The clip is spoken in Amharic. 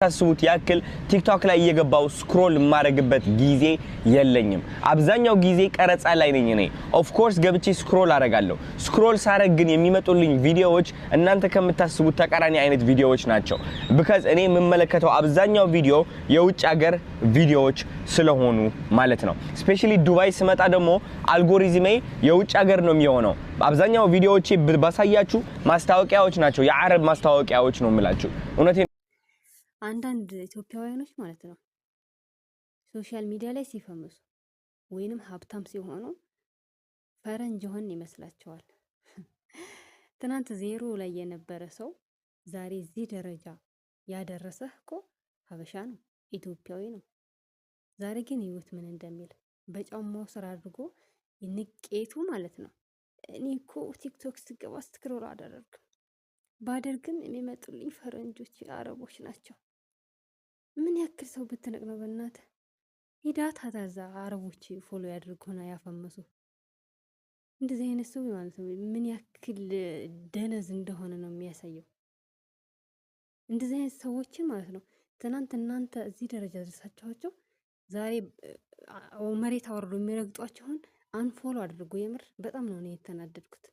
ታስቡት ያክል ቲክቶክ ላይ እየገባው ስክሮል ማረግበት ጊዜ የለኝም አብዛኛው ጊዜ ቀረጻ ላይ ነኝ እኔ ኦፍ ኮርስ ገብቼ ስክሮል አረጋለሁ ስክሮል ሳረግ ግን የሚመጡልኝ ቪዲዮዎች እናንተ ከምታስቡት ተቃራኒ አይነት ቪዲዮዎች ናቸው because እኔ የምመለከተው አብዛኛው ቪዲዮ የውጭ ሀገር ቪዲዮዎች ስለሆኑ ማለት ነው ስፔሻሊ ዱባይ ስመጣ ደግሞ አልጎሪዝሜ የውጭ ሀገር ነው የሚሆነው አብዛኛው ቪዲዮዎቼ ባሳያችሁ ማስታወቂያዎች ናቸው የአረብ ማስታወቂያዎች ነው የምላችሁ እውነቴን አንዳንድ ኢትዮጵያውያኖች ማለት ነው ሶሻል ሚዲያ ላይ ሲፈምሱ ወይንም ሀብታም ሲሆኑ ፈረንጅ ሆን ይመስላቸዋል። ትናንት ዜሮ ላይ የነበረ ሰው ዛሬ እዚህ ደረጃ ያደረሰህ እኮ ሀበሻ ነው፣ ኢትዮጵያዊ ነው። ዛሬ ግን ህይወት ምን እንደሚል በጫማው ስራ አድርጎ ንቄቱ ማለት ነው። እኔ እኮ ቲክቶክ ስገባ ስክሮል አደረግም ባደርግም የሚመጡልኝ ፈረንጆች አረቦች ናቸው። ምን ያክል ሰው ብትነቅ ነው በእናትህ ሂዳት ታዛ አረቦች ፎሎ ያድርጉና ያፈመሱ እንደዚህ አይነት ሰው ማለት ነው ምን ያክል ደነዝ እንደሆነ ነው የሚያሳየው። እንደዚህ አይነት ሰዎችን ማለት ነው ትናንት እናንተ እዚህ ደረጃ ደርሳችኋቸው ዛሬ መሬት አወርዶ የሚረግጧቸውን አንፎሎ አድርጎ የምር በጣም ነው የተናደድኩት።